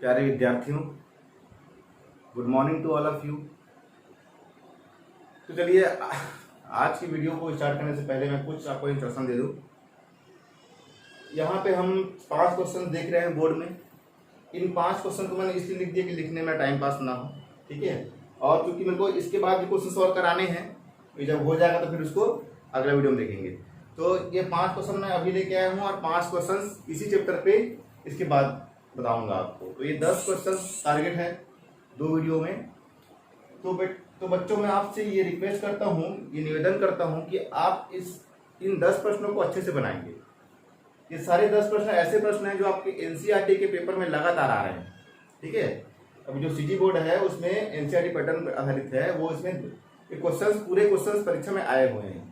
प्यारे विद्यार्थियों, good morning to all of you. तो चलिए आज की वीडियो को स्टार्ट करने से पहले मैं कुछ आपको इंस्ट्रक्शन दे दूं। यहाँ पे हम 5 क्वेश्चन देख रहे हैं बोर्ड में। इन 5 क्वेश्चन को मैंने इसलिए लिख दिया कि लिखने में टाइम पास ना हो, ठीक है। और क्योंकि मेरे को इसके बाद भी क्वेश्चन सॉल्व कराने हैं, तो जब हो जाएगा तो फिर उसको अगला वीडियो में देखेंगे। तो ये 5 क्वेश्चन मैं अभी लेके आया हूँ और 5 क्वेश्चन इसी चैप्टर पे इसके बाद बताऊंगा आपको। तो ये 10 क्वेश्चन टारगेट है 2 वीडियो में। तो बच्चों मैं आपसे ये रिक्वेस्ट करता हूँ, ये निवेदन करता हूँ कि आप इन 10 प्रश्नों को अच्छे से बनाएंगे। ये सारे 10 प्रश्न ऐसे प्रश्न हैं जो आपके एनसीईआरटी के पेपर में लगातार आ रहे हैं, ठीक है। अभी जो सीजी बोर्ड है उसमें एनसीईआरटी पैटर्न पर आधारित है, वो इसमें क्वेश्चन पूरे क्वेश्चन परीक्षा में आए हुए हैं।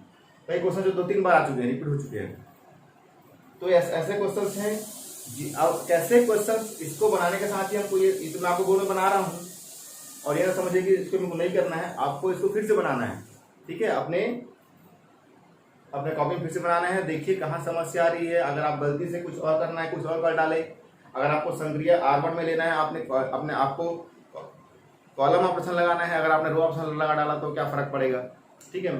कई क्वेश्चन जो 2-3 बार आ चुके हैं, रिपीट हो चुके हैं। तो ऐसे क्वेश्चन हैं जी। अब कैसे क्वेश्चन इसको बनाने के साथ ही हमको ये तो मैं आपको बोर्ड में बना रहा हूँ और ये ना समझिए कि इसको हमको नहीं करना है, आपको इसको फिर से बनाना है, ठीक है। अपने कॉपी में फिर से बनाना है। देखिए कहाँ समस्या आ रही है। अगर आप गलती से कुछ और करना है, कुछ और कर डाले। अगर आपको संक्रिया R1 में लेना है, अपने आपको कॉलम ऑप्शन लगाना है, अगर आपने रो ऑप्शन लगा डाला तो क्या फर्क पड़ेगा, ठीक है।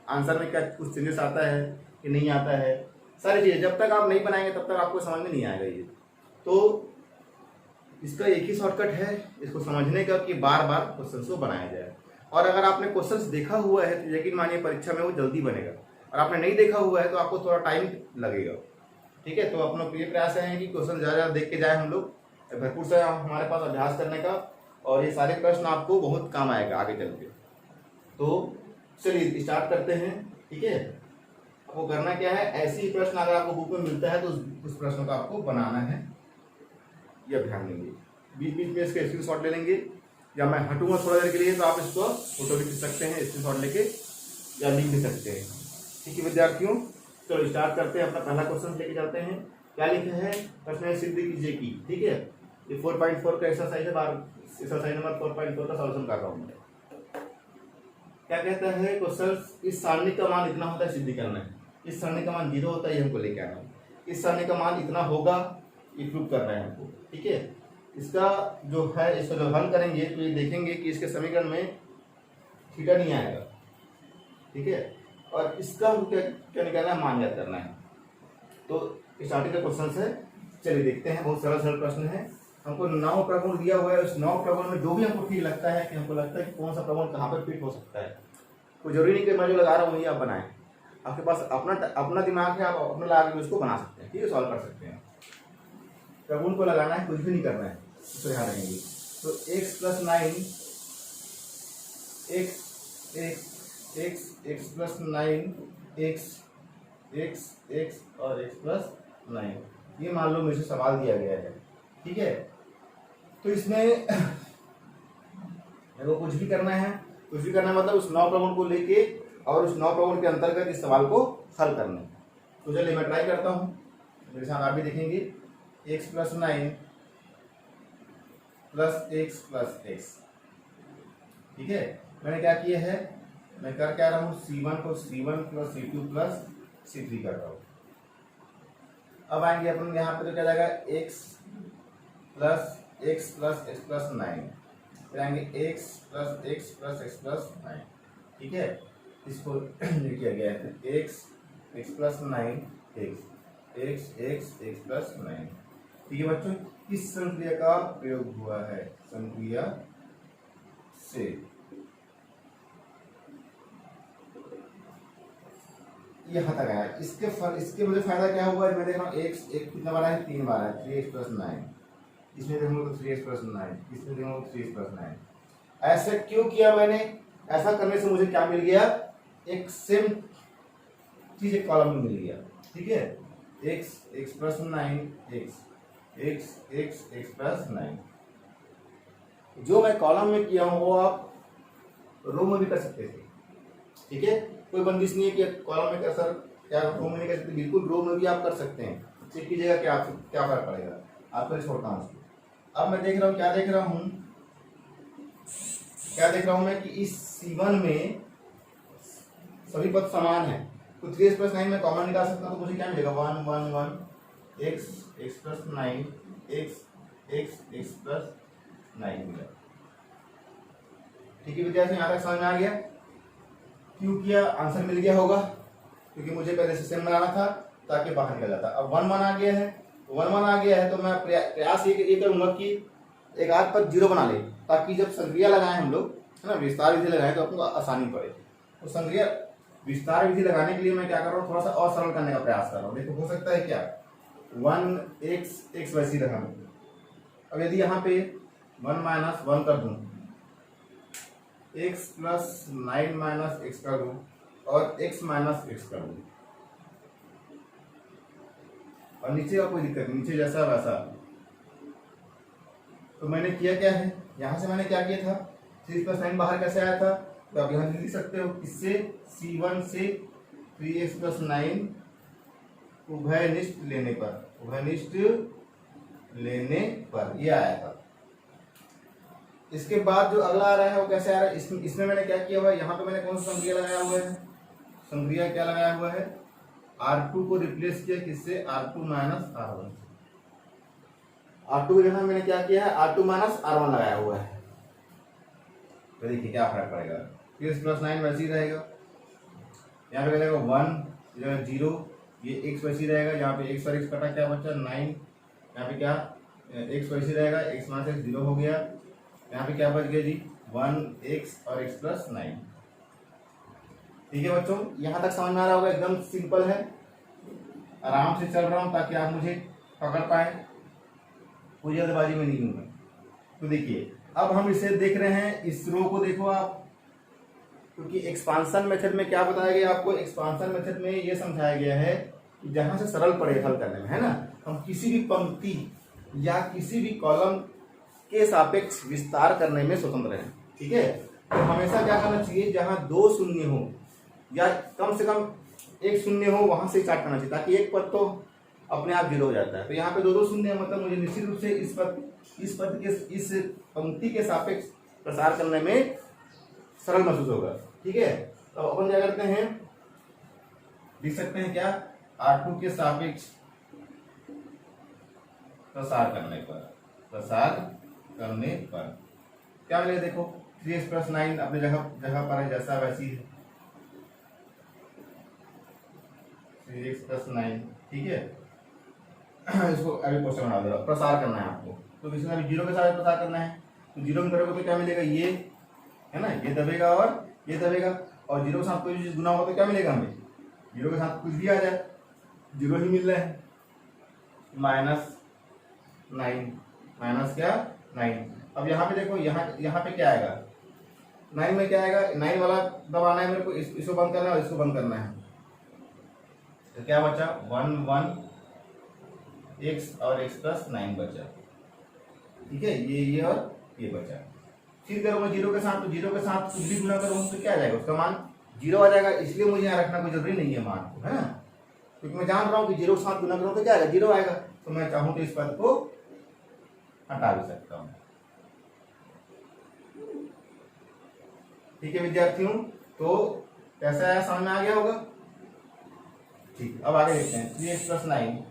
आंसर में क्या कुछ चेंजेस आता है कि नहीं आता है, सारी चीजें जब तक आप नहीं बनाएंगे तब तक आपको समझ में नहीं आएगा ये। तो इसका एक ही शॉर्टकट है इसको समझने का कि बार बार क्वेश्चन को बनाया जाए। और अगर आपने क्वेश्चन देखा हुआ है तो यकीन मानिए परीक्षा में वो जल्दी बनेगा, और आपने नहीं देखा हुआ है तो आपको थोड़ा टाइम लगेगा, ठीक है। तो अपना ये प्रयास है कि क्वेश्चन ज़्यादा देख के जाए हम लोग, भरपूर से हमारे पास अभ्यास करने का, और ये सारे प्रश्न आपको बहुत काम आएगा आगे चल के। तो चलिए स्टार्ट करते हैं, ठीक है। आपको करना क्या है, ऐसी प्रश्न अगर आपको बुक में मिलता है तो उस प्रश्न को आपको बनाना है, यह ध्यान देंगे। बीच बीच में इसके स्क्रीनशॉट ले लेंगे, या मैं हटूंगा थोड़ा देर के लिए तो आप इसको फोटो भी खींच सकते हैं, स्क्रीनशॉट लेके, या लिख भी सकते हैं, ठीक है विद्यार्थियों। चलो स्टार्ट करते हैं। अपना पहला क्वेश्चन लेके जाते हैं। क्या लिखा है, प्रश्न है सिद्ध कीजिए की, ठीक है। ये 4.4 का एक्सरसाइज है, एक्सरसाइज नंबर 4.4 का सॉल्यूशन कर रहा हूँ मैं। क्या कहता है क्वेश्चन, इस सारणी का मान इतना होता है, सिद्ध करना है। इस सारणी का मान 0 होता है, ये हमको लेके आना है। इस सारणी का मान इतना होगा, ये प्रूव करना है हमको, ठीक है। इसका जो है, इसको जब हल करेंगे तो ये देखेंगे कि इसके समीकरण में थीटा नहीं आएगा, ठीक है। और इसका क्या निकालना है, मान ज्ञात करना है। तो स्टार्टिंग का क्वेश्चन है, चलिए देखते हैं। बहुत सरल प्रश्न है। हमको 9 प्रगुण दिया हुआ है। उस 9 प्रगुण में जो भी हमको ठीक लगता है, कि हमको लगता है कि कौन सा प्रगुण कहाँ पर फिट हो सकता है, कोई जरूरी नहीं कि मैं जो लगा रहा हूँ वही आप बनाएं। आपके पास अपना दिमाग है, आप अपना लगा के उसको बना सकते हैं, ठीक है, सॉल्व कर सकते हैं। प्रगुण को लगाना है, कुछ भी नहीं करना है, इसको ध्यान रखेंगे। तो x + 9 x + 9 x और x + 9, ये मान लो मेरे से सवाल दिया गया है, ठीक है। तो इसमें मेरे को कुछ भी करना है, मतलब उस 9 प्रगुण को लेके और उस 9 प्रगुण के अंतर्गत इस सवाल को हल करना है। तो चलिए मैं ट्राई करता हूँ, मेरे साथ आप भी देखेंगे। x + 9 + x + x, ठीक है। मैंने क्या किया है, मैं कर क्या रहा हूँ, C1 को C1 + C2 + C3 कर रहा हूँ। अब आएंगे अपन यहाँ पे, तो क्या जाएगा, x + x + 9, फिर आएंगे x + x + 9, ठीक है। इसको लिखा गया है x + 9 x + 9, ठीक है बच्चों। किस संक्रिया का प्रयोग हुआ है, संक्रिया से। यहाँ तक आया। इसके मुझे फायदा क्या हुआ, मैं देख रहा हूँ x कितना बार है, 3 बार है, 3x + 9। इसमें देखूंगा तो 3x + 9, इसमें देखूंगा तो 3x + 9। ऐसे क्यों किया मैंने, ऐसा करने से मुझे क्या मिल गया, एक सेम चीज एक कॉलम में मिल गया, ठीक है। x + 9 x + 9, जो मैं कॉलम में किया हूँ वो आप रो में भी कर सकते थे, ठीक है। कोई बंदिश नहीं है कि कॉलम में सर क्या रो में नहीं कर सकते, बिल्कुल रो में भी आप कर सकते हैं। चेक कीजिएगा क्या फर्क पड़ेगा, आपको छोड़ता हूँ उसको। अब मैं देख रहा हूँ, क्या देख रहा हूँ मैं कि इस C1 में सभी पद समान है, तो 3x + 9 में कॉमन निकाल सकता हूँ, तो मुझे क्या मिलेगा, 1 1 1 x + 9 x x x plus 9 मिला। ठीक है विद्यार्थी, यहाँ तक समझ में आ गया? क्यों किया? आंसर मिल गया होगा, क्योंकि मुझे पहले से सेम बनाना था ताकि बाहर निकल जाता। अब 1 1 आ गया है, 1 1 आ गया है तो मैं प्रयास ये करूंगा कि एक आध पर 0 बना ले, ताकि जब संक्रिया लगाएं हम लोग, है ना, विस्तार विधि लगाएं तो आपको आसानी पड़े। तो संक्रिया विस्तार विधि लगाने के लिए मैं क्या कर रहा हूँ, थोड़ा सा और सरल करने का प्रयास कर रहा हूँ। देखो हो सकता है क्या, 1 x वैसी रखा। अब यदि यहाँ पे 1 माइनस 1 कर दूं, x प्लस 9 माइनस x कर दूं और x माइनस x कर दूं, और नीचे का कोई दिक्कत नहीं, नीचे जैसा वैसा। तो मैंने किया क्या है, यहां से मैंने क्या किया था, 3 प्लस 9 बाहर कैसे आया था, तो आप यहां लिख सकते हो, इससे C1 से 3x प्लस 9 उभयनिष्ठ लेने पर, उभयनिष्ठ लेने पर ये आया था। इसके बाद जो अगला आ रहा है वो कैसे आ रहा है, इसमें मैंने क्या किया हुआ है, यहाँ पे मैंने कौन सा संक्रिया लगाया हुआ है, संक्रिया क्या लगाया हुआ है, R2 को रिप्लेस किया किससे, R2 माइनस R1। R2 की जगह मैंने क्या किया है, R2 माइनस R1 लगाया हुआ है। तो देखिए क्या फर्क पड़ेगा, x प्लस 9 वैसे ही रहेगा, यहाँ पे रहेगा 1 0, ये x वैसे ही रहेगा, यहाँ पे x और x कटा क्या बचा 9, यहाँ पे क्या x वैसे ही रहेगा, x माइनस x 0 हो गया, यहाँ पे क्या बच गया जी 1x और x प्लस 9। ठीक है बच्चों, यहाँ तक समझ में आ रहा होगा, एकदम सिंपल है, आराम से चल रहा हूँ ताकि आप मुझे पकड़ पाए, कोई जल्दबाजी में नहीं हूँ मैं। तो देखिए अब हम इसे देख रहे हैं, इस रो को देखो आप, क्योंकि एक्सपांशन मेथड में क्या बताया गया आपको, एक्सपांशन मेथड में ये समझाया गया है कि जहां से सरल पड़े हल करने में, है ना, हम किसी भी पंक्ति या किसी भी कॉलम के सापेक्ष विस्तार करने में स्वतंत्र हैं। ठीक है, तो हमेशा क्या करना चाहिए, जहां 2 शून्य हो या कम से कम 1 शून्य हो वहां से स्टार्ट करना चाहिए, ताकि एक पद तो अपने आप 0 हो जाता है। तो यहाँ पे 2 शून्य मतलब मुझे निश्चित रूप से इस पद के इस पंक्ति के सापेक्ष प्रसार करने में सरल महसूस होगा। ठीक है, तो अपन क्या करते हैं, लिख सकते हैं क्या, R2 के सापेक्ष प्रसार करने पर क्या मिलेगा, देखो 3x प्लस 9 अपने जगह पर है, जैसा वैसी है, 3x प्लस 9। ठीक है, इसको अभी क्वेश्चन बना दो, प्रसार करना है आपको, तो इसमें अभी 0 के साथ प्रसार करना है, तो 0 में करोगे तो क्या मिलेगा, ये है ना, ये दबेगा और ये दबेगा, और 0 के साथ कोई चीज गुना होगा तो क्या मिलेगा हमें, 0 के साथ कुछ भी आ जाए 0 ही मिल रहा है, माइनस 9, माइनस क्या 9। अब यहाँ पे देखो, यहाँ पे क्या आएगा, 9 में क्या आएगा, 9 वाला दबाना है मेरे को, इसको बंद करना है और इसको बंद करना है, तो क्या बचा 1 1 x और x प्लस 9 बचा। ठीक है, ये और ये बचा। फिर करूंगा 0 के साथ, तो 0 के साथ कुछ भी गुना करूंगा तो क्या आ जाएगा, उसका मान 0 आ जाएगा, इसलिए मुझे यहाँ रखना कोई जरूरी नहीं है मान को, है ना, क्योंकि मैं जान रहा हूँ कि 0 के साथ गुना करूँ तो क्या आएगा, 0 आएगा, तो मैं चाहूँ तो इस पद को हटा भी सकता हूँ। ठीक है विद्यार्थियों, तो कैसा है, समझ में आ गया होगा। ठीक, अब आगे देखते हैं, 3x प्लस 9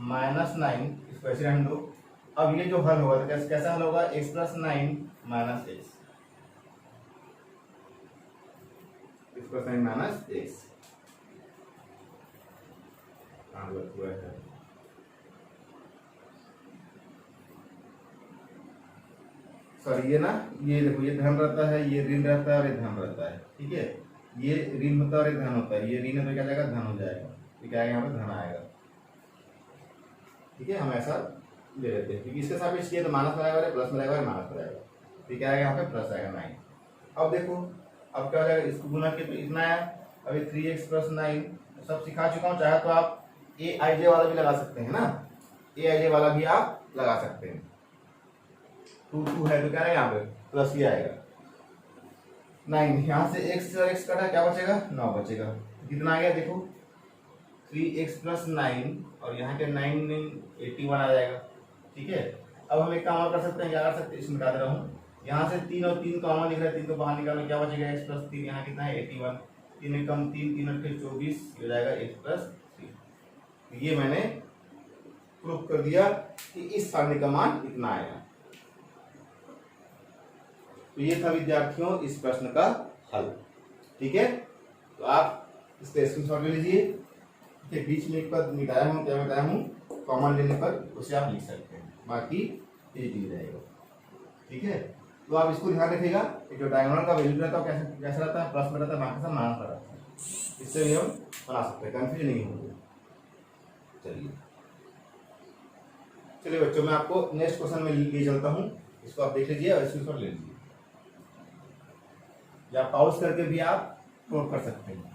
माइनस 9, इसको ऐसे रहने दो। अब ये जो हल होगा तो कैसा हल होगा, x plus 9 minus x, x plus 9 minus x, sorry ये ना, ये देखो ये धन रहता है, ये ऋण रहता है और ये धन रहता है। ठीक है, ये ऋण होता है और ये धन होता है, ये ऋण में क्या जाएगा, धन हो जाएगा, तो क्या आएगा यहाँ पे धन आएगा। ठीक है, हम ऐसा ले लेते हैं, क्योंकि इसके सापेक्ष किया तो माइनस में आएगा, प्लस में आएगा, माइनस में आएगा, तो क्या आएगा यहाँ पे प्लस आएगा 9। अब देखो अब क्या हो जाएगा, इसको गुना किया तो इतना आया, अभी 3x प्लस 9 सब सिखा चुका हूँ, चाहे तो आप aij वाला भी लगा सकते हैं ना, aij वाला भी आप लगा सकते हैं, 2 है तो क्या है यहाँ पे प्लस ही आएगा 9, यहाँ से x और x कटा, क्या बचेगा 9 बचेगा, कितना आ गया देखो 3x प्लस 9 और यहाँ के 9 81 आ जाएगा। ठीक है, अब हम एक काम और कर सकते हैं, क्या कर सकते हैं, इसमें बता दे रहा हूँ, यहाँ से 3 और 3 कॉमन लिख रहा है, 3 को बाहर निकालो, क्या बचेगा x प्लस 3, यहाँ कितना है 81, 3 में कम 3, 3 और 24 हो जाएगा x प्लस 3। ये मैंने प्रूफ कर दिया कि इस सारणी का मान इतना आएगा। तो ये था विद्यार्थियों इस प्रश्न का हल। ठीक है, तो आप इसका स्क्रीनशॉट ले लीजिए। के बीच में एक पद मिटाया हूँ, क्या मिटाया हूँ, कॉमन लेने पर उसे आप लिख सकते हैं, बाकी एक ही रहेगा। ठीक है, तो आप इसको ध्यान रखिएगा, जो डायगोनल का वैल्यू रहता है कैसा रहता है, प्लस में रहता है, बाकी सब माइनस में रहता है। इससे भी हम बना सकते हैं, कंफ्यूज नहीं होंगे। चलिए बच्चों, मैं आपको नेक्स्ट क्वेश्चन में ले चलता हूँ, इसको आप देख लीजिए और स्क्रीनशॉट ले लीजिए, या पॉज करके भी आप नोट कर सकते हैं।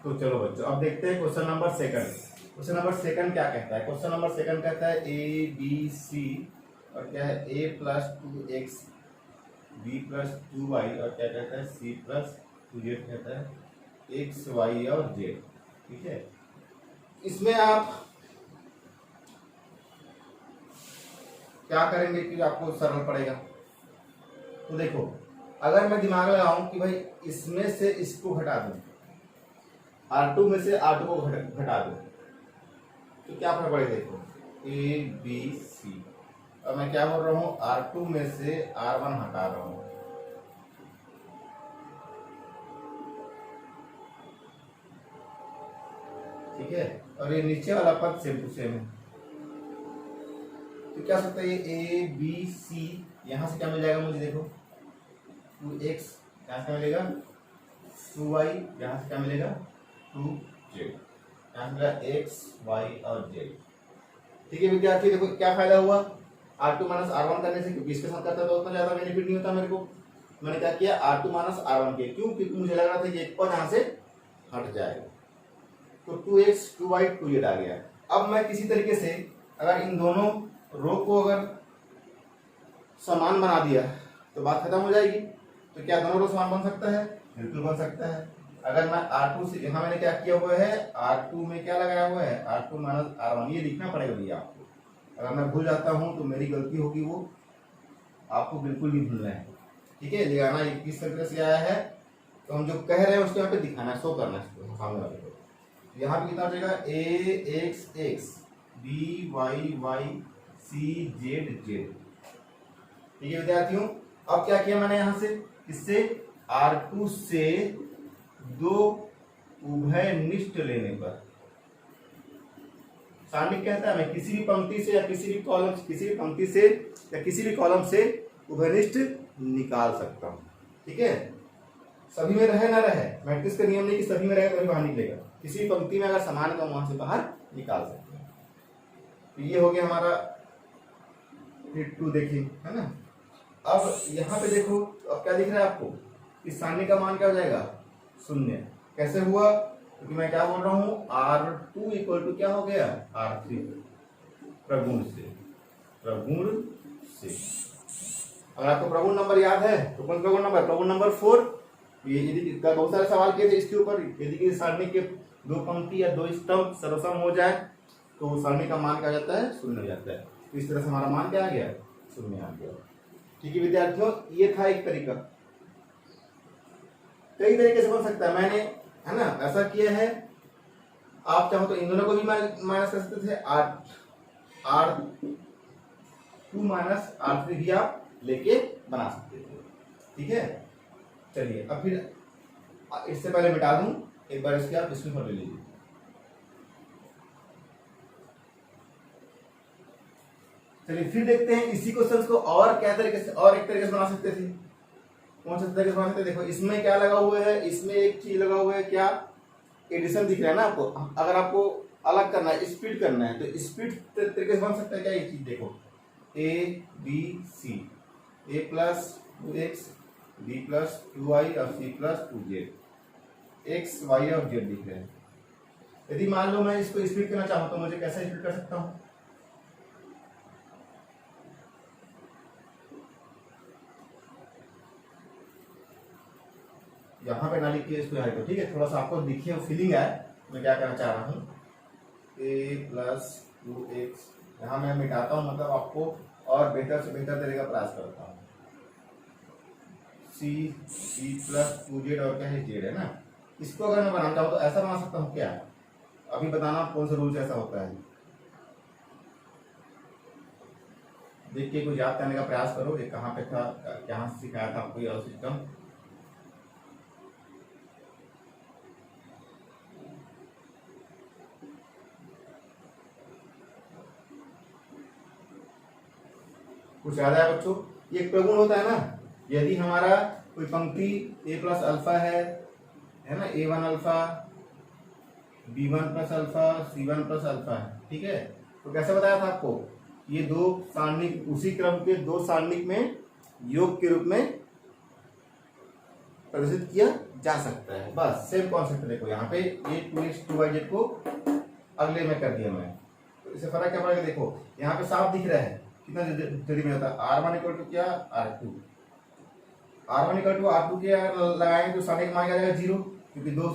तो चलो बच्चों, अब देखते हैं question number second. Question number second क्या कहता है? क्वेश्चन नंबर सेकंड कहता है ए बी सी और क्या है a plus 2x b plus 2y और क्या कहता है c प्लस 2z कहता है x y और z। ठीक है, इसमें आप क्या करेंगे कि आपको सरल पड़ेगा। तो देखो, अगर मैं दिमाग लगाऊं कि भाई इसमें से इसको घटा दूं, R2 में से R2 को घटा दो, तो क्या फर्क पड़ेगा? देखो A B C, और मैं क्या बोल रहा हूँ, R2 में से R1 हटा रहा हूँ। ठीक है, और ये नीचे वाला पद सेम टू सेम है, तो क्या सकता है ये A B C, यहां से क्या मिल जाएगा मुझे? देखो 2x यहां से मिलेगा, 2y यहां से क्या मिलेगा, 2z, यहाँ मिला x y और z। ठीक है विद्यार्थी, देखो क्या फायदा हुआ R2 माइनस R1 करने से, क्योंकि इसके साथ करता तो उतना ज्यादा बेनिफिट नहीं होता मेरे को। मैंने क्या किया, R2 माइनस R1 के, क्यों? क्योंकि मुझे लग रहा था कि एक पद यहाँ से हट जाएगा, तो 2x 2y 2z आ गया। अब मैं किसी तरीके से अगर इन दोनों रो को अगर समान बना दिया तो बात खत्म हो जाएगी। तो क्या दोनों रो समान बन सकता है? बिल्कुल बन सकता है। अगर मैं R2 से, यहाँ मैंने क्या किया हुआ है, R2 में क्या लगाया हुआ है, R2 माइनस R1, ये लिखना पड़ेगा भैया आपको। अगर मैं भूल जाता हूँ तो मेरी गलती होगी, वो आपको बिल्कुल नहीं भूलना है। ठीक है, लगाना किस तरीके से आया है, तो हम जो कह रहे हैं उसको यहाँ पे दिखाना है, शो करना है सामने वाले को। यहाँ पे कितना हो जाएगा, AX B Y C Z। ठीक है विद्यार्थियों, अब क्या किया मैंने यहाँ से, इससे R2 से दो उभयनिष्ठ लेने पर, सारणिक कहता है मैं किसी भी पंक्ति से या किसी भी कॉलम, किसी भी पंक्ति से या किसी भी कॉलम से उभयनिष्ठ निकाल सकता हूं। ठीक है, सभी में रहे ना रहे, मैट्रिक्स का नियम नहीं कि सभी में रहे तभी बाहर निकलेगा, किसी भी पंक्ति में अगर समान है तो वहां से बाहर निकाल सकते हैं। तो ये हो गया हमारा 2, देखिए है ना। अब यहाँ पे देखो, अब क्या दिख रहा है आपको, इस सारणी का मान क्या हो जाएगा, 0। कैसे हुआ? क्योंकि मैं क्या बोल रहा हूँ, R2 इक्वल टू क्या हो गया, R3 प्रगुण से। अगर आपको प्रगुण नंबर याद है तो कौन प्रगुण नंबर, प्रगुण नंबर 4। ये यदि बहुत सारे सवाल किए थे इसके ऊपर, यदि किसी सारणी के दो पंक्ति या दो स्तंभ सर्वसम हो जाए तो सारणी का मान क्या जाता है, 0 हो जाता है। तो इस तरह से हमारा मान क्या आ गया, 0 आ गया। ठीक है विद्यार्थियों, ये था एक तरीका। कई तरीके से बन सकता है, मैंने है ना ऐसा किया है। आप चाहो तो इन दोनों को भी माइनस कर सकते थे, R2 माइनस R3 भी आप लेके बना सकते थे। ठीक है, चलिए अब फिर इससे पहले मिटा दूं, एक बार इसके आप स्क्रीनशॉट ले लीजिए। चलिए फिर देखते हैं इसी क्वेश्चन को और क्या तरीके से, और एक तरीके से बना सकते थे। कौन सा तरीके से बना सकते हैं? देखो इसमें क्या लगा हुआ है, इसमें एक चीज लगा हुआ है, क्या एडिशन दिख रहा है ना आपको। अगर आपको अलग करना है, स्प्लिट करना है, तो स्प्लिट तरीके से बन सकता है क्या ये चीज? देखो A B C, A plus 2x B plus 2y और C plus 2z, x y और z दिख रहे हैं। यदि मान लो मैं इसको स्प्लिट करना चाहूँ तो मुझे कैसे स्प्लिट कर सकता हूँ? यहाँ पे ना लिखिए इसको, यहाँ ठीक है, थोड़ा सा आपको दिखिए फीलिंग आए मैं क्या करना चाह रहा हूँ। A प्लस 2x, यहाँ मैं मिटाता हूँ, मतलब आपको और बेहतर से बेहतर तरीका प्रयास करता हूँ। सी सी प्लस 2z और क्या है जेड है ना। इसको अगर मैं बनाना चाहूँ तो ऐसा बना सकता हूँ क्या? अभी बताना कौन सा रूल से ऐसा होता है। देख के कुछ याद करने का प्रयास करो, ये कहाँ पे था, कहाँ से सिखाया था आपको ये सिस्टम। कुछ याद आया बच्चों? ये एक प्रगुण होता है ना, यदि हमारा कोई पंक्ति a प्लस अल्फा है ना, a1 alpha, b1 plus alpha, c1 plus alpha है, ठीक है। तो कैसे बताया था आपको, ये दो सारणिक उसी क्रम के दो सारणिक में योग के रूप में प्रदर्शित किया जा सकता है। बस सेम कॉन्सेप्ट देखो यहाँ पे, ये 2x 2yz को अगले में कर दिया मैं, तो इससे फर्क क्या पड़ेगा? देखो यहाँ पे साफ दिख रहा है कितना जल्दी में होता है, r1 इक्वल टू क्या, r2, r1 equal to r2 के लगाएंगे तो सारणिक मान आ जाएगा 0, क्योंकि दो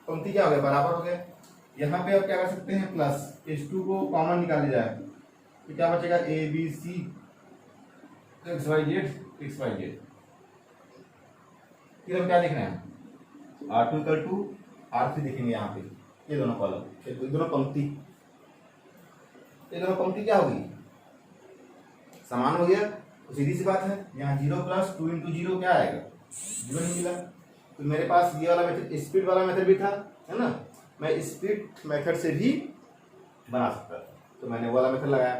पंक्ति क्या हो गया, बराबर हो गया। यहाँ पे अब क्या कर सकते हैं, प्लस h2 को कॉमन निकाल लिया जाए तो क्या बचेगा, a b c x y z। फिर हम क्या देख रहे हैं, r2 इक्वल टू r3 देखेंगे यहाँ पे, ये दोनों कॉलम, ये दोनों पंक्ति क्या होगी, समान हो गया। तो सीधी सी बात है, यहाँ 0 प्लस 2 इंटू 0 क्या आएगा, 0 नहीं मिला। तो मेरे पास ये वाला मेथड, स्प्लिट वाला मेथड भी था, है ना, मैं स्प्लिट मेथड से भी बना सकता, तो मैंने वो वाला मेथड लगाया।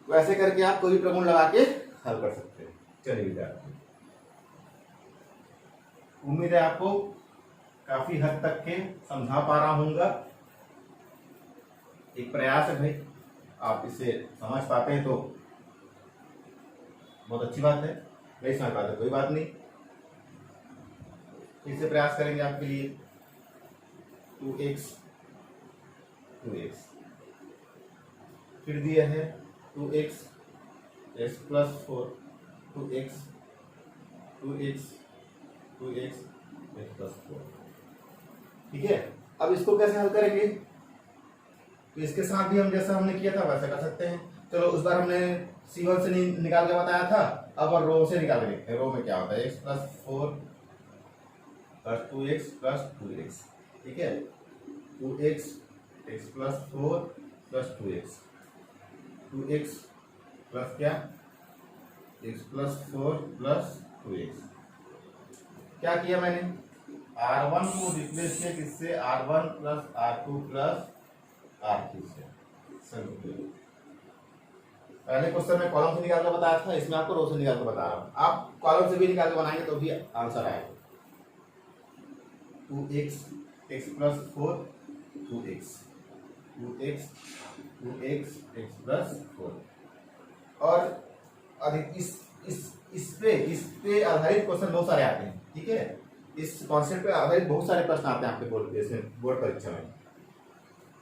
तो ऐसे करके आप कोई प्रगुण लगा के हल कर सकते हैं। चलिए विद्यार्थी, उम्मीद है आपको काफी हद तक के समझा पा रहा हूँगा। एक प्रयास है भाई, आप इसे समझ पाते हैं तो बहुत अच्छी बात है, नहीं समझ पाते कोई बात नहीं, फिर से प्रयास करेंगे आपके लिए। 2x फिर दिया है 2x x plus 4, 2x x plus 4, ठीक है। अब इसको कैसे हल करेंगे, तो इसके साथ भी हम जैसा हमने किया था वैसा कर सकते हैं। चलो उस बार हमने C1 से निकाल के बताया था, अब और रो से निकाल के देखते हैं। रो में क्या होता है, x plus 4 plus 2x plus 2x, ठीक है। 2x x plus 4 plus 2x plus क्या, x प्लस 4 प्लस 2x। क्या किया मैंने, R1 को रिप्लेस किया किससे, R1 plus R2 plus R3 से। पहले क्वेश्चन में कॉलम से निकाल कर बताया था, इसमें आपको रो से निकाल कर बता रहा हूं। आप कॉलम से भी निकाल कर बनाएंगे तो भी आंसर आएगा। 2x x plus 4 2x x plus 4। और अधिक इस पे आधारित क्वेश्चन बहुत सारे आते हैं, ठीक है। इस कॉन्सेप्ट पे आधारित बहुत सारे प्रश्न आते हैं आपके बोर्ड परीक्षा में,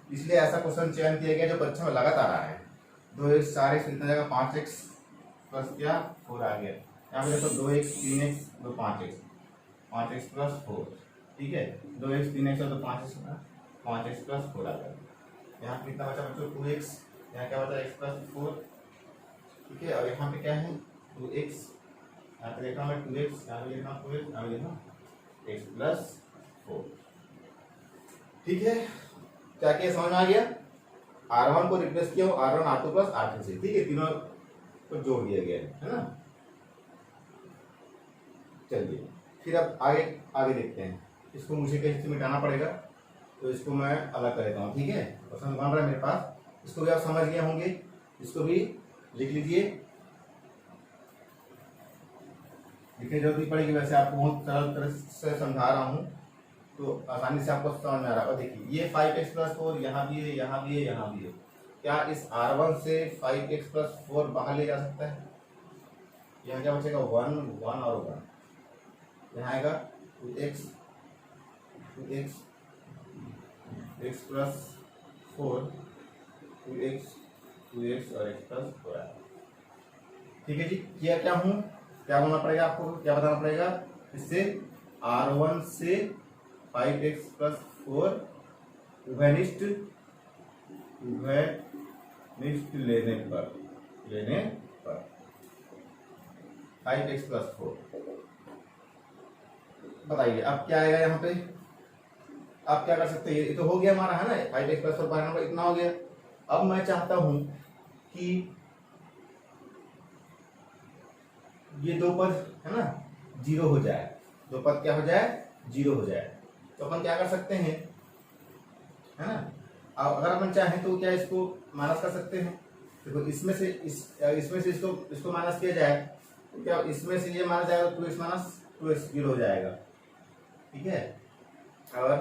इसलिए ऐसा क्वेश्चन चयन किया गया जो परीक्षा में लगातार आ रहा है। 2x 4x कितना जाएगा, 5x प्लस क्या 4 आ गया। यहाँ पे देखो 2x 3x तो 5x प्लस 4, ठीक है। 2x 3x तो 5x प्लस 4 आ गया। यहाँ कितना बचा बच्चों, 2x, यहाँ क्या बचा x प्लस 4, ठीक है। और यहाँ पे क्या है 2x, यहाँ पे देखा मैं 2x, यहाँ पे लिखा 2x, यहाँ पे लिखा x प्लस 4, ठीक है। क्या क्या समझ में आ गया, R1 को रिप्लेस किया R1 R2 प्लस R3 से, ठीक है, तीनों को जोड़ दिया गया है ना। चलिए फिर अब आगे देखते हैं, इसको मुझे कैसे मिटाना पड़ेगा, तो इसको मैं अलग कर देता हूँ, ठीक है। क्वेश्चन बन रहा है मेरे पास, इसको भी आप समझ गए होंगे, इसको भी लिख लीजिए, लिखने जरूरत नहीं पड़ेगी, वैसे आपको बहुत सरल तरह से समझा रहा हूँ तो आसानी से आपको समझ में आ रहा है। देखिए ये 5x प्लस 4 यहाँ भी है, यहाँ भी है, यहाँ भी है। क्या इस R1 से 5x प्लस 4 बाहर ले जा सकता है, यहाँ क्या बचेगा 1 1 और 1, यहाँ आएगा 2x x प्लस 4 2x और x प्लस 4 आएगा, ठीक है जी। किया क्या हूँ, क्या होना पड़ेगा आपको, क्या बताना पड़ेगा, इससे R1 से 5x प्लस 4 उभयनिष्ठ लेने पर 5x प्लस 4 बताइए अब क्या आएगा यहाँ पे। आप क्या कर सकते हैं, ये तो हो गया हमारा है ना 5x प्लस 4 बाय इतना हो गया। अब मैं चाहता हूं कि ये दो पद है ना जीरो हो जाए, दो पद क्या हो जाए, जीरो हो जाए। तो अपन क्या कर सकते हैं है ना, अब अगर अपन चाहें तो क्या इसको माइनस कर सकते हैं। देखो इसमें से इसमें से इसको माइनस किया जाए तो क्या इसमें से ये माइनस जाएगा, 2x माइनस 2x जीरो हो जाएगा, ठीक है। और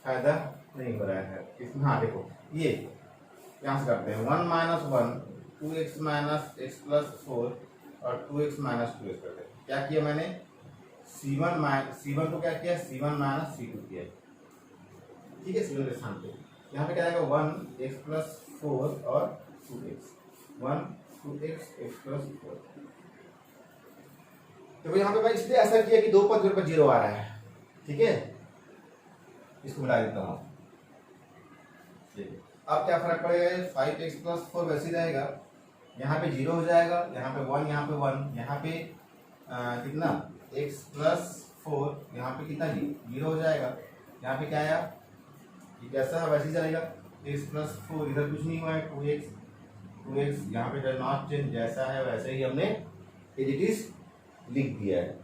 फायदा नहीं हो रहा है इसमें। हाँ देखो ये यहाँ से करते हैं 1 minus 1 2x minus x plus 4 और 2x माइनस 2x करते हैं। क्या किया मैंने, C1 को क्या किया, C1 माइनस C2 किया, ठीक है। C1 के स्थान पे यहाँ पे क्या आएगा 1x प्लस 4 और 2x 1 2x x प्लस 4। तो यहाँ पे मैं इसलिए ऐसा किया कि दो पद पर जीरो आ रहा है, ठीक है। इसको मिला देता हूँ, अब क्या फर्क पड़ेगा, 5x प्लस 4 वैसे ही रहेगा, यहाँ पे जीरो हो जाएगा, यहाँ पे 1 यहाँ पे 1 यहाँ पे कितना x प्लस 4 यहाँ पे कितना जीरो हो जाएगा। यहाँ पे क्या आया, जैसा है वैसे ही चलेगा, x प्लस 4 इधर कुछ नहीं हुआ है 2x यहाँ पे डज नॉट चेंज, जैसा है वैसे ही हमने एज इट इज लिख दिया है।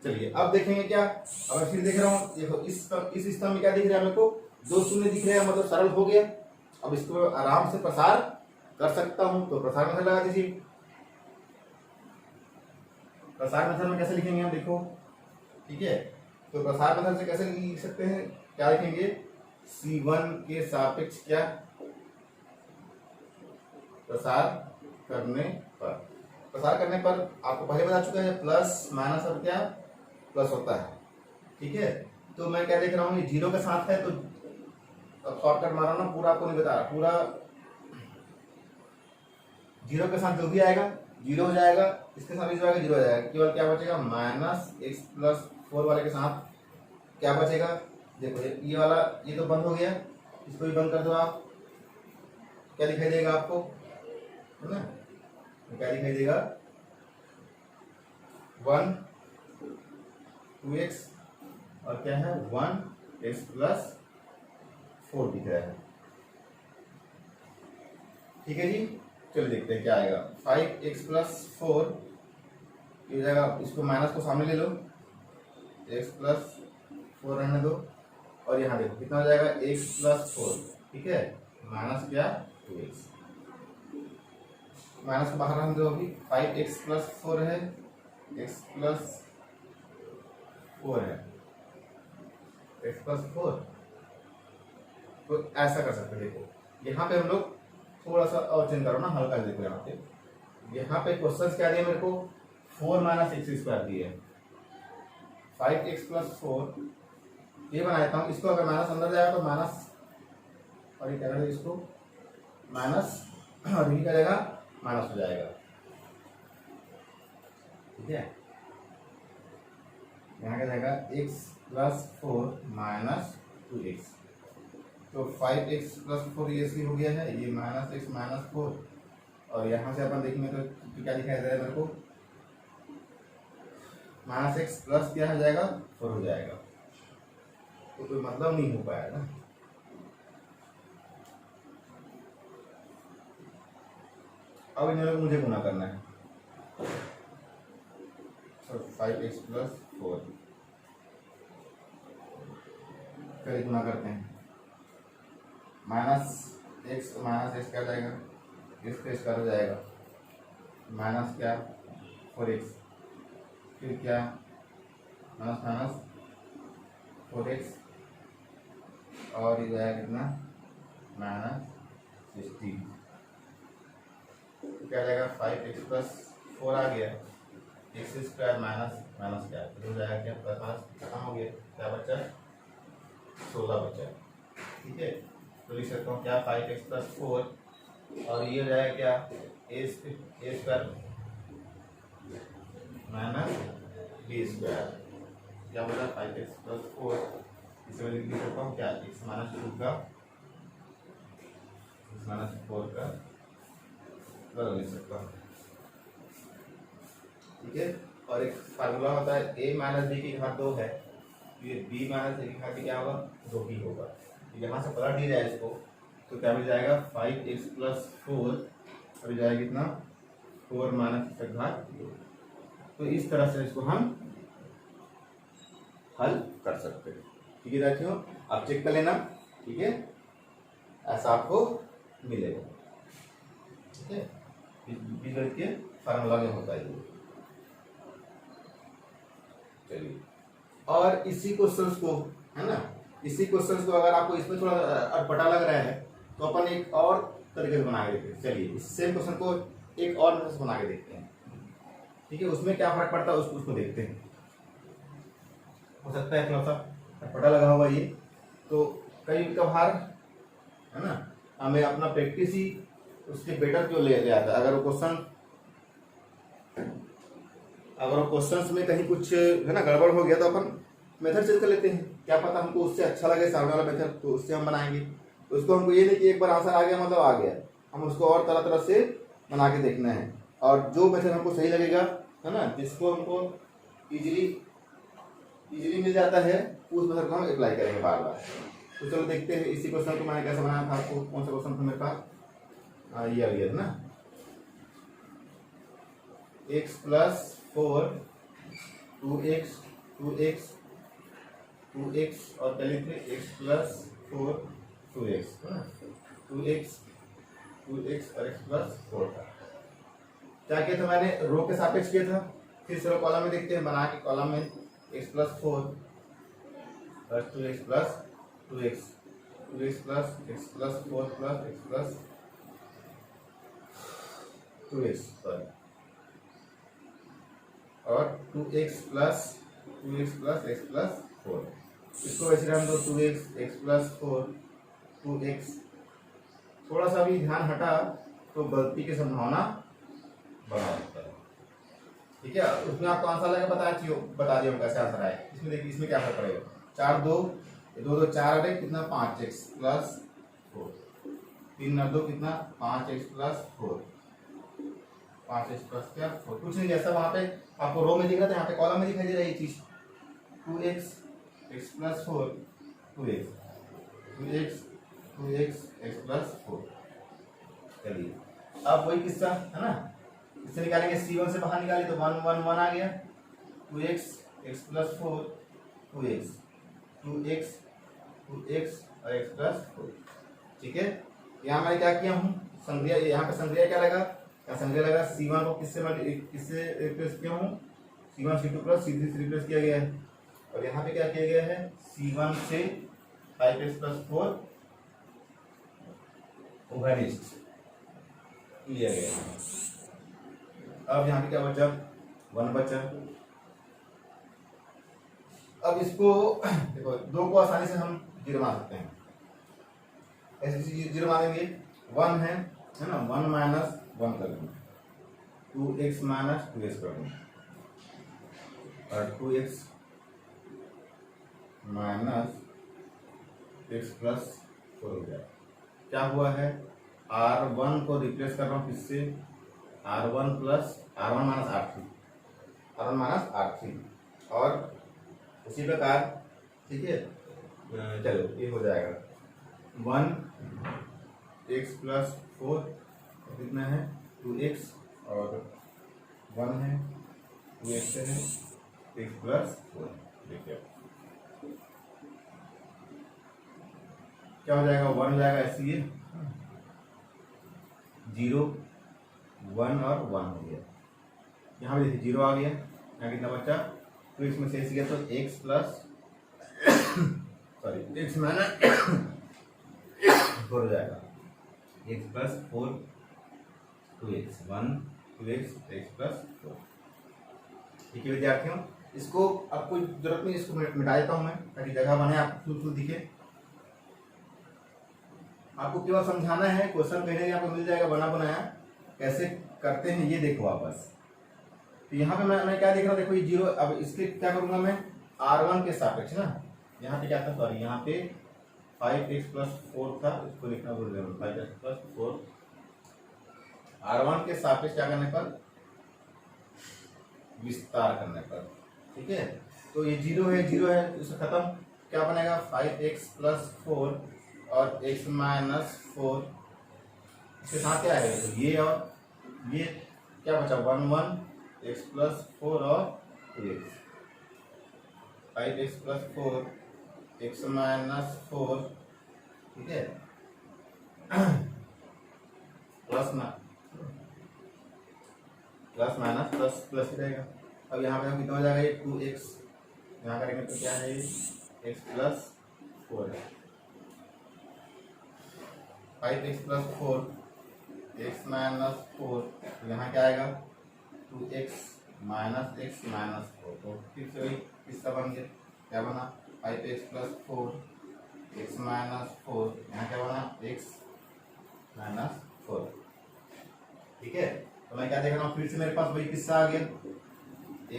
चलिए अब देखेंगे क्या, अब मैं फिर देख रहा हूँ, देखो इस स्तंभ में क्या दिख रहा है मेरे को, दो शून्य दिख रहे हैं, मतलब सरल हो गया। अब इसको आराम से प्रसार कर सकता हूं, तो प्रसार मेथड लगा दीजिए। प्रसार मेथड में कैसे लिखेंगे हम देखो, ठीक है। तो प्रसार मेथड से कैसे लिख सकते हैं, क्या लिखेंगे, C1 के सापेक्ष क्या प्रसार करने पर आपको पहले बता चुका है प्लस माइनस अब क्या प्लस होता है, ठीक है। तो मैं क्या देख रहा हूँ, ये जीरो के साथ है तो शॉर्टकट मारा ना, पूरा आपको नहीं बता रहा, पूरा जीरो के साथ जो भी आएगा जीरो हो जाएगा, इसके साथ भी जो आएगा जीरो हो जाएगा, केवल क्या बचेगा माइनस x प्लस 4 वाले के साथ क्या बचेगा, देखो ये वाला ये तो बंद हो गया, इसको भी बंद कर दो आप, क्या दिखाई देगा आपको, है ना, तो क्या दिखाई देगा 1 2x और क्या है 1x प्लस 4 दिख रहा है, ठीक है जी। चलिए देखते हैं क्या आएगा, 5x प्लस 4 ये जाएगा, इसको माइनस को सामने ले लो, x प्लस 4 रहने दो, और यहाँ देखो कितना हो जाएगा x प्लस 4, ठीक है, माइनस क्या 2x, माइनस को बाहर रहने दो अभी, 5x प्लस 4 है, x प्लस 4 है, x प्लस 4। तो ऐसा कर सकते हैं, देखो यहाँ पे हम लोग थोड़ा सा और चेंज करो ना, हल्का देखो यहाँ पे क्वेश्चन क्या दिया मेरे को, 4 माइनस एक्स स्क्वायर दिए, 5x प्लस 4 ये बनाता हूँ, इसको अगर माइनस अंदर जाएगा तो माइनस, और ये क्या करेगा इसको माइनस, और ये क्या जाएगा माइनस हो जाएगा, ठीक है। यहाँ क्या जाएगा x प्लस 4 माइनस 2x, तो 5x प्लस 4 ये सी हो गया है, ये माइनस एक्स माइनस 4, और यहाँ से अपन देखेंगे तो क्या दिखाई दे रहा है मेरे को, माइनस एक्स प्लस क्या हो जाएगा 4 हो जाएगा, तो कोई मतलब नहीं हो पाएगा ना। अब इन लोगों को मुझे गुना करना है, तो 5x प्लस 4 फिर गुना करते हैं, माइनस एक्स क्या हो जाएगा, एक्स का स्क्वायर हो जाएगा, माइनस क्या 4x, फिर क्या माइनस माइनस 4x, और ये जाएगा कितना माइनस 16, क्या हो जाएगा 5x प्लस 4 आ गया, एक्स स्क्वायर माइनस माइनस क्या हो जाएगा, क्या प्लस माइनस खत्म हो गया, क्या बचा 16 बचा, ठीक है। तो लिख सकता हूँ क्या 5x प्लस 4, और ये हो जाएगा क्या ए स्क्वायर माइनस बी स्क्वायर, क्या बोला 5x प्लस 4, इसमें लिख सकता हूँ क्या x माइनस 2 का x माइनस 4 का लिख सकता हूँ, ठीक है। और एक फार्मूला होता है a माइनस बी की घात 2 है, तो ये b माइनस a की घात क्या होगा, 2 ही होगा। तो यहाँ से पलट दिया जाए इसको तो क्या मिल जाएगा, 5x प्लस 4 अभी जाएगा कितना, 4 माइनस x घात 2। तो इस तरह से इसको हम हल कर सकते हैं। ठीक है साथियों, आप चेक कर लेना। ठीक है, ऐसा आपको मिलेगा। ठीक है, बीजगणित के फार्मूला में होता है ये। चलिए, और इसी क्वेश्चंस को, है ना, इसी क्वेश्चंस को अगर आपको इसमें थोड़ा अटपटा लग रहा है तो अपन एक और तरीके से बना के देखते हैं। चलिए, इस सेम क्वेश्चन को एक और मेथड से बना के देखते हैं। ठीक है, उसमें क्या फर्क पड़ता है उसको देखते हैं। हो सकता है थोड़ा सा अटपटा लगा होगा ये, तो कई कभार, है ना, हमें अपना प्रैक्टिस ही उसके बेटर क्यों ले आता है। अगर वो क्वेश्चंस में कहीं कुछ, है ना, गड़बड़ हो गया तो अपन मेथड चेंज कर लेते हैं। क्या पता हमको उससे अच्छा लगे सामने वाला मेथड, तो उससे हम बनाएंगे। उसको हमको ये नहीं कि एक बार आंसर आ गया मतलब आ गया, हम उसको और तरह तरह से बना के देखना है। और जो मेथड हमको सही लगेगा, है ना, जिसको हमको इजीली मिल जाता है, उस मेथड को हम अप्लाई करेंगे बार बार। तो चलो देखते हैं इसी क्वेश्चन को मैंने कैसे बनाया था। आपको कौन सा क्वेश्चन था मेरे पास, ये आ गया था ना, x प्लस 4 2x और पहले थे x प्लस 4 2x, है ना, 2x और x प्लस 4 था। क्या किया था मैंने, रो के सापेक्ष किया था। फिर चलो कॉलम में देखते हैं, बना के कॉलम में x plus 4 plus 2x plus 2x plus x plus 4 plus x plus 2x, sorry, और 2x प्लस x प्लस 4। इसको वैसे हम दो 2x x प्लस 4 2x, थोड़ा सा भी ध्यान हटा तो गलती की संभावना बना होता है। ठीक है, उसमें आपको आंसर लगा बता दिया कैसे आंसर आए। इसमें देखिए, इसमें क्या फर्क पड़ेगा, 4 2 2 4 अरे कितना 5x प्लस 4, 3 9 2 कितना 5x प्लस 4, 5x प्लस क्या 4, कुछ नहीं जैसा वहाँ पे आपको रो में दिख रहा था, यहाँ पे कॉलम में दिखाई दे रही चीज 2x x plus 4 2x x plus 4। चलिए, अब वही किस्सा है ना, इससे निकालेंगे, c1 से बाहर निकाले तो 1 1 1 आ गया, 2x x प्लस 4 2x और x प्लस 4। ठीक है, यहाँ मैं क्या किया हूँ, संक्रिया, यहाँ पे संक्रिया क्या लगा, संक्रिया लगा c1 को किससे रिप्लेस किया हूँ, c1 c2 प्लस c3 से रिप्लेस किया गया है। और यहाँ पे क्या किया गया है, c1 से 5x प्लस 4 उभयनिष्ठ लिया गया है। अब यहाँ पे क्या बचा, 1 बचा। अब इसको देखो, 2 को आसानी से हम 0 मान सकते हैं। ऐसे 0 मानेंगे, 1 है ना, 1 माइनस 1 कर देंगे, 2x माइनस 2x कर देंगे, और 2x माइनस x प्लस 4 हो जाए। क्या हुआ है, r1 को रिप्लेस कर रहा हूँ किससे, r1 माइनस r3 और उसी प्रकार। ठीक है, चलो ये हो जाएगा 1x प्लस 4 कितना है 2x और 1 है 2x है x प्लस 4। देखिए क्या हो जाएगा, 1 हो जाएगा, ऐसे 0 1 और 1 हो गया। यहाँ पे देखिए 0 आ गया, यहाँ कितना बचा, तो इसमें शेष गया तो x plus sorry x minus 4 हो जाएगा, x plus 4 2x 1 2x x plus 4। ठीक है विद्यार्थियों, इसको अब कोई जरूरत नहीं, इसको मिटा देता हूँ मैं ताकि जगह बने, आपको शुद्ध दिखे। आपको केवल समझाना है, क्वेश्चन कहीं आपको मिल जाएगा बना बनाया, कैसे करते हैं ये देखो आप बस। तो यहाँ पे मैं क्या देख रहा हूँ, देखो ये 0, अब इसके क्या करूंगा मैं, r1 के सापेक्ष ना, यहाँ पे क्या था, सॉरी यहाँ पे 5x प्लस 4 था, इसको लिखना भूल गया, 5x प्लस 4 r1 के सापेक्ष क्या करने पर विस्तार करने पर। ठीक है, तो ये 0 है, 0 है, इससे खत्म। क्या बनेगा 5x प्लस 4 और x माइनस 4, इसके साथ क्या है, तो ये और ये क्या बचा 1 1 x प्लस 4 और 2x, 5x plus 4 x minus 4। ठीक है, प्लस माइनस प्लस प्लस ही रहेगा। अब यहाँ पे कितना हो जाएगा, ये 2x यहाँ करेंगे तो क्या है, x प्लस 4 है, 5x प्लस 4 x माइनस 4, यहाँ क्या आएगा 2x माइनस x माइनस 4। तो फिर से वही किसका बन गया, क्या बना 5x प्लस 4 x माइनस 4, यहाँ क्या बना x माइनस 4। ठीक है, तो मैं क्या देख रहा हूँ, फिर से मेरे पास वही किस्सा आ गया,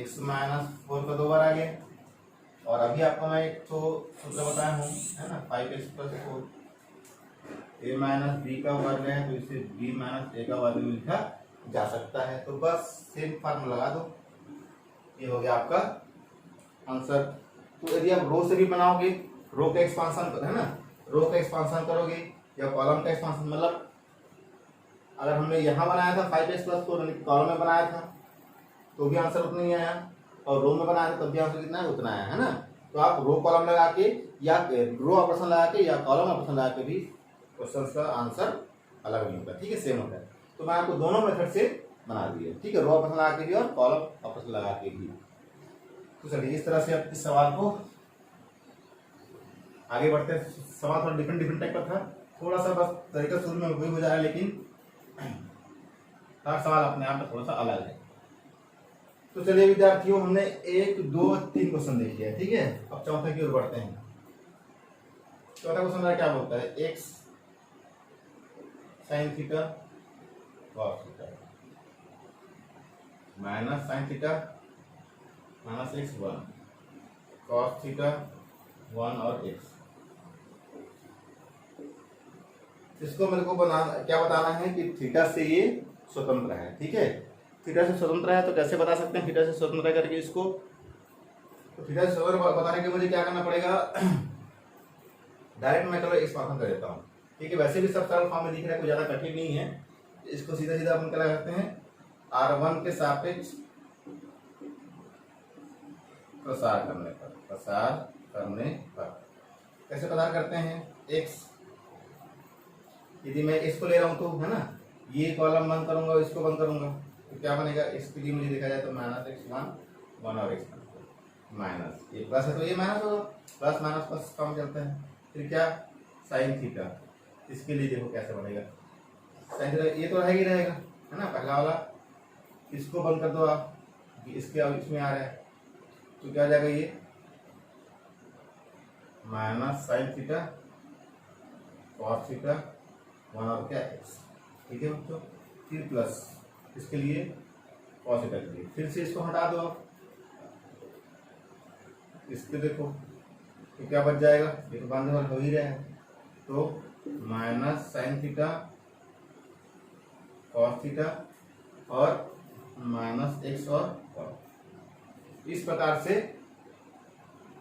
x माइनस 4 का 2 बार आ गया। और अभी आपको मैं एक तो सूत्र बताया हूँ, है ना, 5x plus 4 a minus b का वर्ग है, तो इसे b माइनस a का वर्ग लिखा जा सकता है। तो बस सेम फार्मूला लगा दो, ये हो गया आपका आंसर। तो यदि आप रो से भी बनाओगे, रो का एक्सपांशन है ना, रो का एक्सपांशन करोगे या कॉलम का एक्सपांशन, मतलब अगर हमने यहाँ बनाया था 5x प्लस 4 कॉलम में बनाया था तो भी आंसर उतना ही आया, और रो में बनाया था तब भी आंसर कितना है, उतना आया, है ना। तो आप रो कॉलम लगा के या रो ऑपरेशन लगा के या कॉलम ऑपरेशन लगा के भी क्वेश्चन का आंसर अलग नहीं होता। ठीक है, सेम होता है। तो मैं आपको दोनों मेथड से बना दिए। ठीक है, रो ऑपरेशन लगा के भी और कॉलम ऑपरेशन लगा के भी। तो चलिए इस तरह से आप इस सवाल को आगे बढ़ते हैं। सवाल थोड़ा डिफरेंट टाइप का था, थोड़ा सा बस तरीका शुरू में वही हो जा रहा है, लेकिन हर सवाल अपने आप में थोड़ा सा अलग है। तो चलिए विद्यार्थियों, हमने 1 2 3 क्वेश्चन देख लिया। ठीक है, अब चौथे की ओर बढ़ते हैं। चौथा क्वेश्चन मेरा क्या बोलता है, x sine theta cos theta minus sine theta minus x 1 cos theta 1 और x। इसको मेरे को क्या बताना है कि थीटा से ये स्वतंत्र है। ठीक है, थीटा से स्वतंत्र है, तो कैसे बता सकते हैं थीटा से स्वतंत्र है करके इसको। तो थीटा से स्वतंत्र बताने के मुझे क्या करना पड़ेगा, डायरेक्ट मैं चलो एक्सपांशन कर देता हूँ। ठीक है, वैसे भी सब सरल फॉर्म में दिख रहा है, कोई ज़्यादा कठिन नहीं है। इसको सीधा सीधा अपन क्या करते हैं, r1 के सापेक्ष प्रसार करने पर कैसे प्रसार करते हैं, x यदि मैं इसको ले रहा हूँ तो है ना, ये कॉलम बंद करूंगा, इसको बंद करूंगा, तो क्या बनेगा, x के लिए मुझे देखा जाए तो माइनस x 1 और x माइनस, ये प्लस है तो ये माइनस होगा, प्लस माइनस प्लस काम चलता है। फिर क्या साइन थीटा, इसके लिए देखो कैसे बनेगा साइन थीटा, ये तो रहेगा ही रहेगा, है ना, पहला वाला। इसको बंद कर दो आप, इसके अब इसमें आ रहा है, तो क्या हो जाएगा, ये minus sine theta cos theta 1 और क्या x। ठीक है बच्चों, फिर प्लस इसके लिए कॉस थीटा के लिए, फिर से इसको हटा दो आप, इसके देखो तो क्या बच जाएगा, ये तो बंद हो ही रहा है, तो minus sine theta cos theta और माइनस x और cos। इस प्रकार से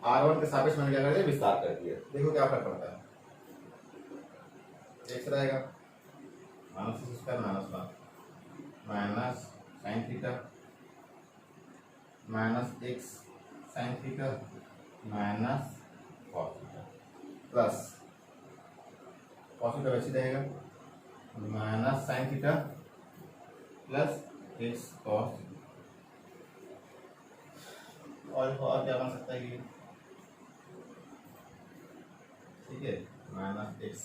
r1 के सापेक्ष मैंने क्या कर दिया, विस्तार कर दिया। देखो क्या फर्क पड़ता है, x रहेगा minus square minus 1 minus sine theta minus x sine theta minus cos theta plus cos theta वैसे रहेगा minus sine theta plus x cos. और क्या बन सकता है ये, ठीक है, माइनस x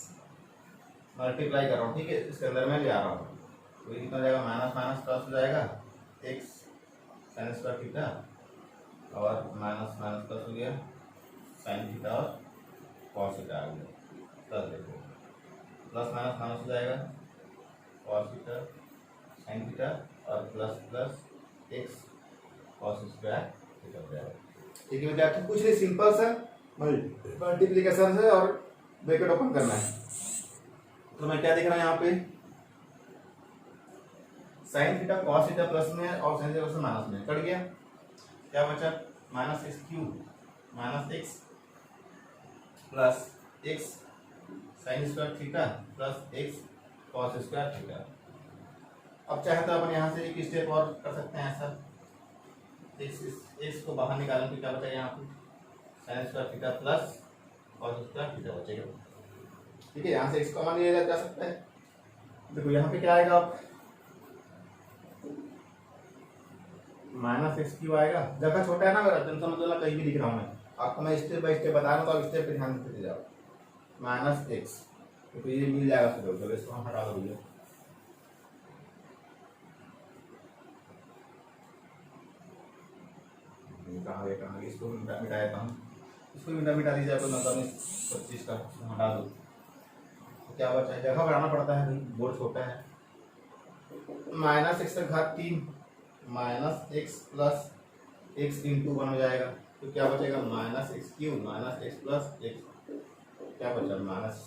मल्टीप्लाई कर रहा हूँ। ठीक है, इसके अंदर मैं ले आ रहा हूँ, तो ये कितना हो जाएगा, माइनस माइनस प्लस हो जाएगा, x साइन स्क्वायर थीटा और माइनस माइनस प्लस हो गया साइन थीटा और कॉस थीटा आ गया, प्लस देखो प्लस माइनस माइनस हो जाएगा कॉस थीटा साइन थीटा और plus plus x cos square theta हो जाएगा। ठीक है विद्यार्थी, कुछ नहीं, सिंपल सा मल्टीप्लिकेशन है और ब्रैकेट ओपन करना है। तो मैं क्या देख रहा हूँ यहाँ पे, sine theta cos theta plus में और साइन थीटा माइनस में कट गया, क्या बचा, minus x cube minus x plus x sine square theta plus x cos square theta. अब चाहे तो अपन यहाँ से एक स्टेप और कर सकते हैं ऐसा, एक्स को बाहर निकालें तो क्या बचेगा यहाँ पे, sine square theta plus cos square theta बचेगा। ठीक है, यहाँ से एक्स कॉमन लिया जा सकता है। देखो यहाँ पे क्या आएगा, आप माइनस एक्स क्यू आएगा, जगह छोटा है ना मेरा, टेंशन मतलब कहीं भी लिख रहा हूँ मैं, आपको मैं स्टेप बाय स्टेप बता रहा हूँ तो आप स्टेप पे ध्यान देते जाओ। माइनस एक्स तो ये मिल जाएगा, फिर इसको हम हटा दो भैया, कहाँ गया, इसको मिटा देता हूँ, इसको मिटा दीजिए, आपको 25 का हटा दो। तो क्या बचा है, जगह बढ़ाना पड़ता है भाई, बोर्ड छोटा है। माइनस एक्स का घात 3 minus x plus x into 1 हो जाएगा, तो क्या बचेगा, minus x cube minus x plus x, क्या बचा माइनस।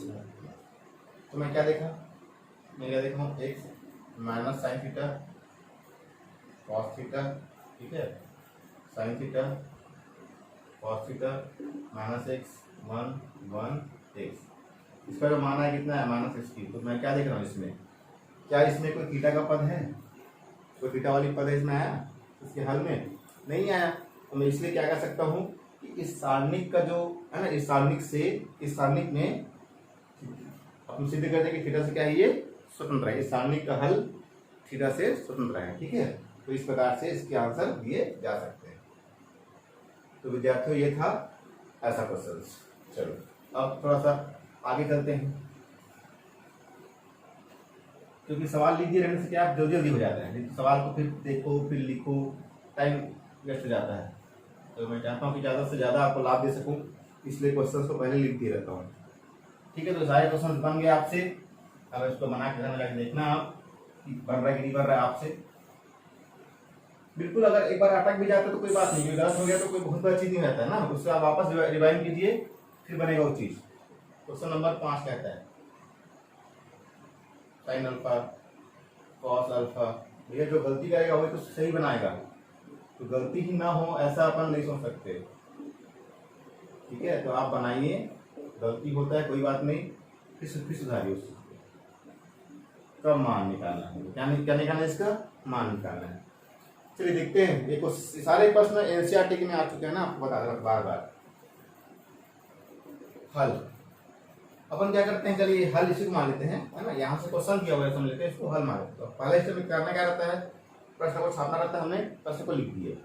तो मैं क्या देखा, मैं क्या देखा हूँ, x minus sine theta cos theta, ठीक है, sine theta cos theta minus x 1 x, इसका जो मान है कितना है, माइनस एक्स क्यूब। तो मैं क्या देख रहा हूँ इसमें, क्या इसमें कोई थीटा का पद है, कोई थीटा वाली पद है इसमें आया, इसके हल में नहीं आया। तो मैं इसलिए क्या कर सकता हूँ कि इस सारणिक का जो है ना, इस सारणिक में अपन सिद्ध कर दें कि थीटा से क्या है, ये स्वतंत्र है, इस सारणिक का हल थीटा से स्वतंत्र है। ठीक है, तो इस प्रकार से इसके आंसर दिए जा सकते हैं। तो विद्यार्थियों ये था ऐसा क्वेश्चन। चलो अब थोड़ा सा आगे चलते हैं, क्योंकि सवाल लिखिए रहने से क्या आप जल्दी जल्दी हो जाते हैं, नहीं तो सवाल को फिर देखो फिर लिखो, टाइम वेस्ट हो जाता है। तो मैं चाहता हूँ कि ज़्यादा से ज़्यादा आपको लाभ दे सकूँ, इसलिए क्वेश्चन को पहले लिख दिए रहता हूँ। ठीक है, तो सारे क्वेश्चन बन गए आपसे, अब इसको बना के घर में जाकर देखना आप कि बन रहा है कि नहीं बन रहा है आपसे। बिल्कुल, अगर एक बार अटक भी जाता है तो कोई बात नहीं, गलत हो गया तो कोई बहुत बड़ा चीज़ नहीं रहता है ना, उससे आप वापस रिवाइंड कीजिए, फिर बनेगा वो चीज़। क्वेश्चन नंबर 5 कहता है साइन अल्फा कॉस अल्फा, भैया जो गलती करेगा वही तो सही बनाएगा, तो गलती ही ना हो ऐसा अपन नहीं सोच सकते। ठीक है, तो आप बनाइए, गलती होता है कोई बात नहीं, फिर सुधारिए उसको, कब मान निकालना है, क्या निकालना है, इसका मान निकालना है। चलिए देखते हैं, ये सारे प्रश्न एनसीईआरटी के में आ चुके हैं ना, आपको बता रहा बार बार। हल अपन क्या करते हैं, चलिए हल इसी को मान लेते हैं, है ना, यहाँ से क्वेश्चन दिया हुआ है समझ लेते हैं, इसको हल मान लेते हैं। तो पहले स्टेप में करना क्या रहता है, प्रश्न को छापना रहता है, हमने प्रश्न को लिख दिए।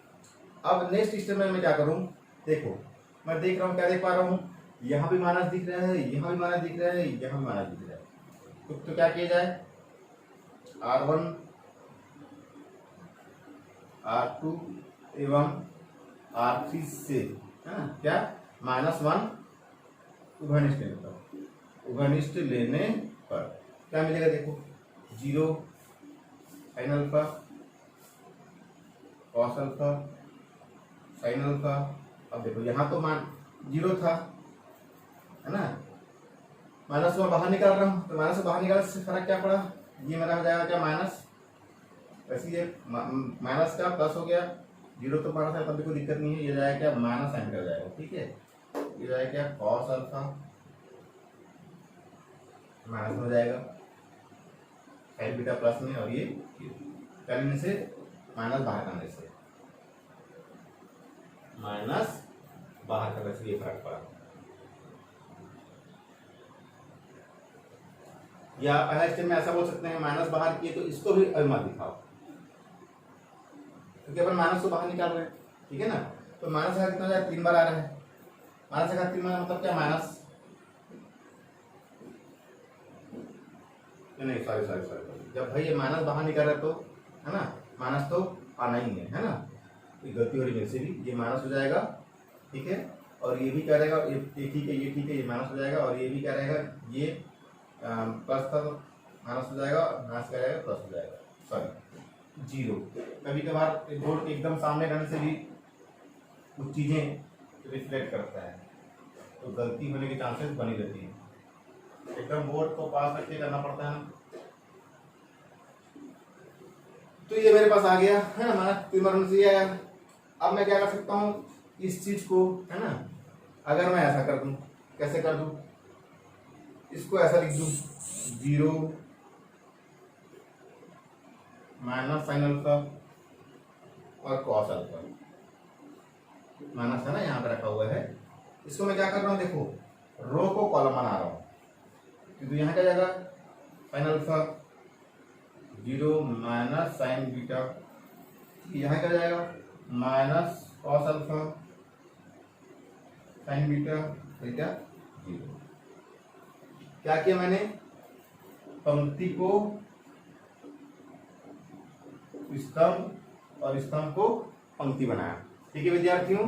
अब नेक्स्ट स्टेप में मैं क्या करूँ, देखो मैं देख रहा हूँ, क्या देख पा रहा हूँ, यहाँ भी माइनस दिख रहा है, यहाँ भी माइनस दिख रहा है, यहाँ भी माइनस दिख रहा है। तो क्या किया जाए, R1 R2 एवं R3 से, है ना, क्या -1 उभयनिष्ठ लेने पर, उभयनिष्ठ लेने पर क्या मिलेगा, देखो 0 sine alpha cos alpha sine alpha. अब देखो यहाँ तो मान 0 था, है ना, माइनस में बाहर निकाल रहा हूँ, तो माइनस से बाहर निकालने से फर्क क्या पड़ा, ये मेरा हो जाएगा क्या माइनस, वैसे ये माइनस का प्लस हो गया, 0 तो माइनस है तब भी कोई दिक्कत नहीं है, ये जाएगा क्या माइनस साइन का जाएगा। ठीक है, ये जाएगा क्या कॉस अल्फा माइनस में हो जाएगा साइन बीटा प्लस में, और ये करने से माइनस बाहर करने से माइनस बाहर करने से ये फर्क पड़ा। या पहला स्टेप में ऐसा बोल सकते हैं, माइनस बाहर किए तो इसको भी मत दिखाओ, क्योंकि अपन माइनस को बाहर निकाल रहे हैं। ठीक है ना, तो माइनस का कितना जाए, 3 बार आ रहा है, माइनस का 3 बार मतलब क्या, माइनस नहीं सॉरी, जब भाई ये माइनस बाहर निकाल रहा है तो, है ना, माइनस तो आना ही है ना, ये गलती हो रही है मेरे से भी, ये माइनस हो जाएगा। ठीक है, और ये भी क्या रहेगा, ये ठीक है, ये ठीक है, ये माइनस हो जाएगा, और ये भी क्या रहेगा, ये प्लस था तो माइनस हो जाएगा, माइनस क्या रहेगा, प्लस हो जाएगा, सॉरी 0। कभी कभार बोर्ड के एकदम सामने रहने से भी कुछ चीज़ें रिफ्लेक्ट करता है, तो गलती होने के चांसेस बनी रहती हैं, एकदम बोर्ड को पास रख के करना पड़ता है ना। तो ये मेरे पास आ गया है ना, हमारा 3 बार से आया, अब मैं क्या कर सकता हूँ, इस चीज को, है ना, अगर मैं ऐसा कर दूं, कैसे कर दूं, इसको ऐसा लिख दूं, 0 माइनस साइन अल्फा और कॉस अल्फा, माइनस है ना यहाँ पे रखा हुआ है। इसको मैं क्या कर रहा हूँ, देखो रो को कॉलम बना रहा हूँ, तो यहाँ क्या जाएगा, sine alpha 0 minus sign beta, यहाँ क्या जाएगा, minus cos alpha sign beta beta 0। क्या किया मैंने, पंक्ति को स्तंभ और स्तंभ को पंक्ति बनाया। ठीक है विद्यार्थियों,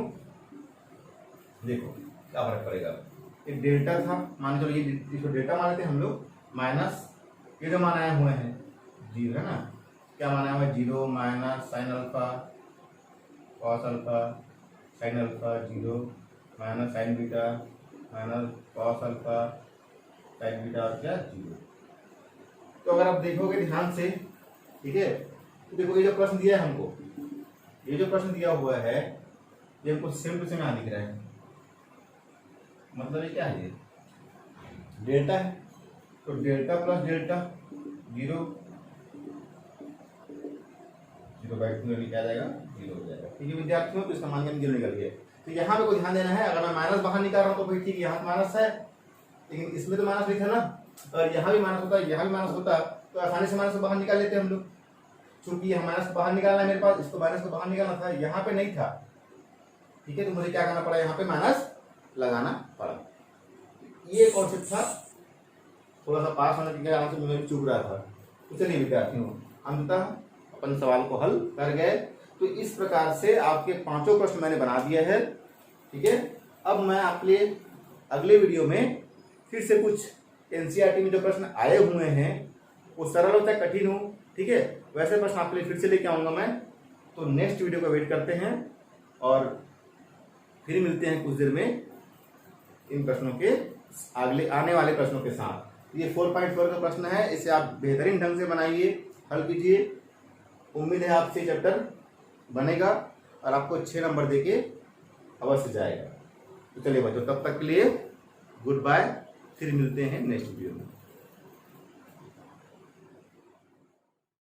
देखो क्या फर्क पड़ेगा। एक डेल्टा था, मान चलो ये इसको डेल्टा मान लेते हैं हम लोग, माइनस ये जो मानाए हुए हैं 0 है ना, क्या माना हुआ है, 0 minus sine alpha cos alpha sine alpha 0 minus sign beta minus cos alpha sign beta और क्या 0। तो अगर आप देखोगे ध्यान से, ठीक है, तो देखो ये जो प्रश्न दिया है हमको, ये जो प्रश्न दिया हुआ है ये हमको सेम टू सेम यहाँ दिख रहा है, मतलब ये क्या है, ये डेल्टा है, तो डेल्टा प्लस डेल्टा 0 बाई 2 क्या जाएगा, 0 हो जाएगा। ठीक है विद्यार्थियों, तो इसका मान 0 निकल गया। तो यहाँ पे को ध्यान देना है, अगर मैं माइनस बाहर निकाल रहा हूँ तो भाई ठीक है, यहाँ माइनस है, लेकिन इसमें तो माइनस नहीं था ना, और यहाँ भी माइनस होता है, यहाँ भी माइनस होता, तो आसानी से माइनस को बाहर निकाल लेते हैं हम लोग। चूंकि यहाँ माइनस को बाहर निकालना है मेरे पास, इसको माइनस को बाहर निकालना था, यहाँ पे नहीं था, ठीक है, तो मुझे क्या करना पड़ा, यहाँ पे माइनस लगाना पड़ा। ये कॉन्सेप्ट था, थोड़ा सा पास होने के कारण से मुझे चूक रहा था। तो चलिए विद्यार्थियों, अंततः अपन सवाल को हल कर गए। तो इस प्रकार से आपके 5 प्रश्न मैंने बना दिया है। ठीक है, अब मैं आपके लिए अगले वीडियो में फिर से कुछ एनसीईआरटी में जो प्रश्न आए हुए हैं वो सरल हो चाहे कठिन हो, ठीक है, वैसे प्रश्न आपके लिए फिर से लेके आऊंगा मैं। तो नेक्स्ट वीडियो का वेट करते हैं और फिर मिलते हैं कुछ देर में इन प्रश्नों के अगले आने वाले प्रश्नों के साथ। ये 4.4 का प्रश्न है, इसे आप बेहतरीन ढंग से बनाइए, हल कीजिए। उम्मीद है आपसे चैप्टर बनेगा और आपको 6 नंबर देके अवश्य जाएगा। तो चलिए बच्चों, तब तक के लिए गुड बाय, फिर मिलते हैं नेक्स्ट वीडियो में।